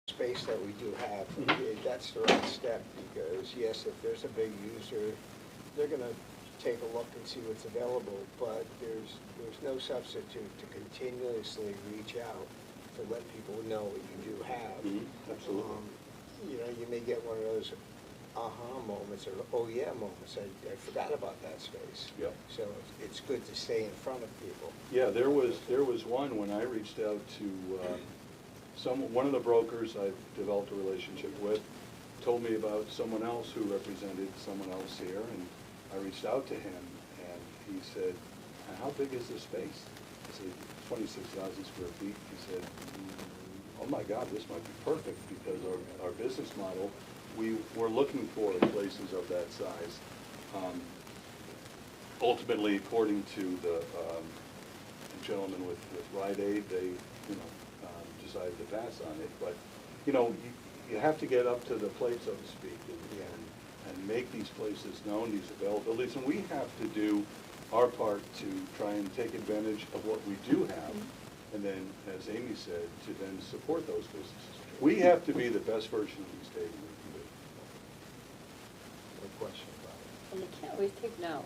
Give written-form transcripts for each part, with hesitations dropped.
space that we do have, that's the right step, because yes, if there's a big user, they're gonna take a look and see what's available, but there's no substitute to continuously reach out to let people know what you do have. Absolutely. You know, you may get one of those aha moments or oh yeah moments. I forgot about that space. Yep. So it's good to stay in front of people. Yeah, there was one when I reached out to one of the brokers I've developed a relationship with, told me about someone else who represented someone else here, and I reached out to him, and he said, "How big is this space?" I said, 26,000 square feet. He said, "Oh my God, this might be perfect, because our business model, we're looking for places of that size." Ultimately, according to the gentleman with Rite Aid, they, decided to pass on it. But, you have to get up to the plate, so to speak, and make these places known, these availabilities. And we have to do our part to try and take advantage of what we do have. And then, as Amy said, to then support those businesses. We have to be the best version of East Haven we can be. No question about it. And you can't always take no.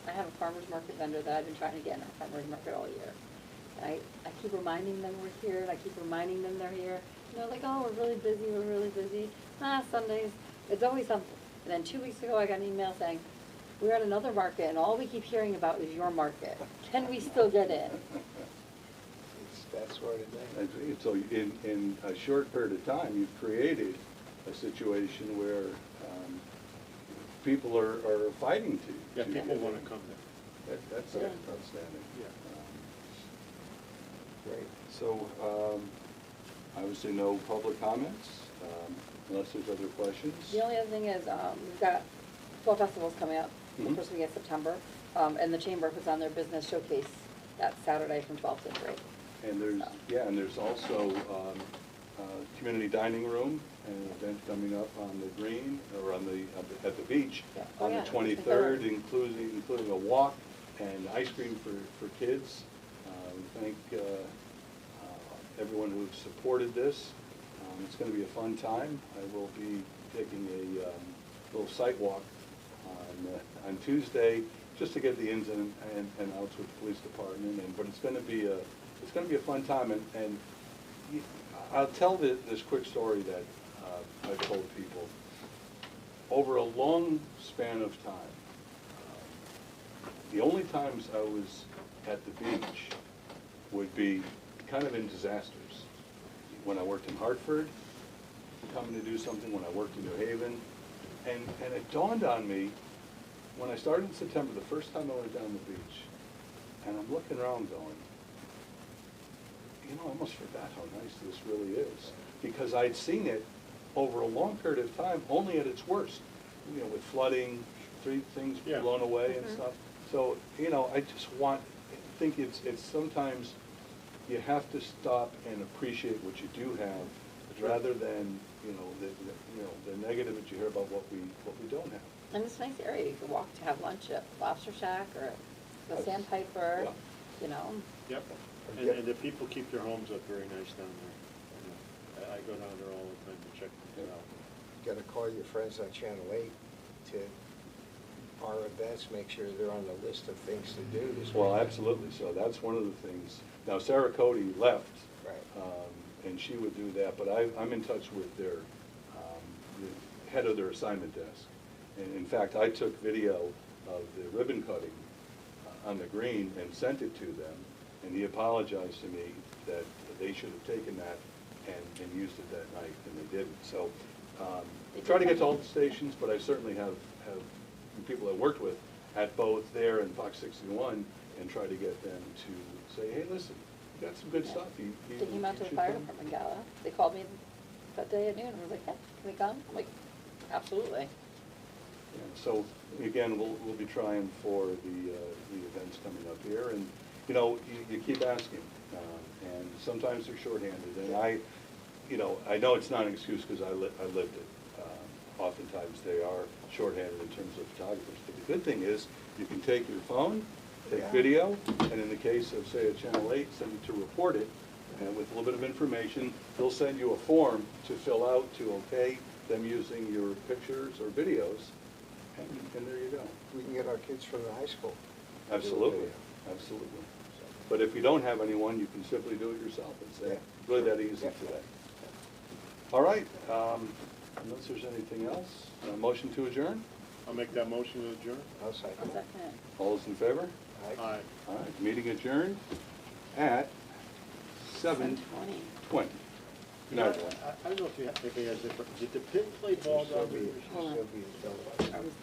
I have a farmer's market vendor that I've been trying to get in our farmer's market all year. And I keep reminding them we're here, and I keep reminding them they're here. And they're like, oh, we're really busy, we're really busy. Sundays, it's always something. And then 2 weeks ago, I got an email saying, we're at another market, and all we keep hearing about is your market. Can we still get in? It's that sort of thing. So in a short period of time, you've created a situation where people are fighting to. Yeah, to people get want in. to come there. That's Yeah. outstanding. Yeah. Great. So I would say no public comments, unless there's other questions. The only other thing is, we've got fall festivals coming up, the Mhm. first week of September, and the Chamber puts on their business showcase that Saturday from 12 to 3. And there's also community dining room, an event coming up on the green, or at the beach, Yeah. Oh, on yeah, the 23rd, including a walk and ice cream for kids. We thank everyone who supported this. It's going to be a fun time. I will be taking a little site walk on Tuesday, just to get the ins and outs with the police department. But it's going to be a fun time. And I'll tell this quick story that I've told people. Over a long span of time, the only times I was at the beach would be kind of in disasters. When I worked in Hartford, coming to do something, when I worked in New Haven. And it dawned on me, when I started in September, the first time I went down the beach, and I'm looking around going, I almost forgot how nice this really is. Because I'd seen it over a long period of time, only at its worst. With flooding, things Yeah. blown away and stuff. So, I just think it's sometimes you have to stop and appreciate what you do have, rather than, the negative that you hear about what we don't have. And it's a nice area, you can walk to have lunch at Lobster Shack or the Sandpiper, Yeah. Yep. And the people keep their homes up very nice down there. I go down there all the time to check it out. You gotta call your friends on Channel 8 to our events, make sure they're on the list of things to do this Well, weekend. absolutely. So that's one of the things. Now, Sarah Cody left, Right. and she would do that, but I'm in touch with the head of their assignment desk. And in fact, I took video of the ribbon cutting on the green and sent it to them, and he apologized to me that they should have taken that and used it that night, and they didn't. So try to get to all the stations, but I certainly have people I worked with at both there and Fox 61, and try to get them to say, hey, listen, you got some good stuff. They came out to the should fire come." department gala. They called me that day at noon and was like, yeah, can we come? I'm like, absolutely. Yeah, so again, we'll be trying for the events coming up here, and you keep asking, and sometimes they're shorthanded, and I know it's not an excuse because I lived it. Oftentimes they are shorthanded in terms of photographers, but the good thing is you can take your phone, take Yeah. video, and in the case of, say, a Channel 8, send it to report it, and with a little bit of information. They'll send you a form to fill out to okay them using your pictures or videos, and there you go. We can get our kids from the high school. to do a Absolutely, video. absolutely. But if you don't have anyone, you can simply do it yourself. It's Yeah. really that easy Yeah. today. All right, unless there's anything else, motion to adjourn? I'll make that motion to adjourn. I'll I'll second it. second it. All those in favor? Aye. All right, meeting adjourned at 7:20. 7:20. You know, I don't know if you guys, did the Pitt play ball Soviet, down Hold on. Soviet televised. I was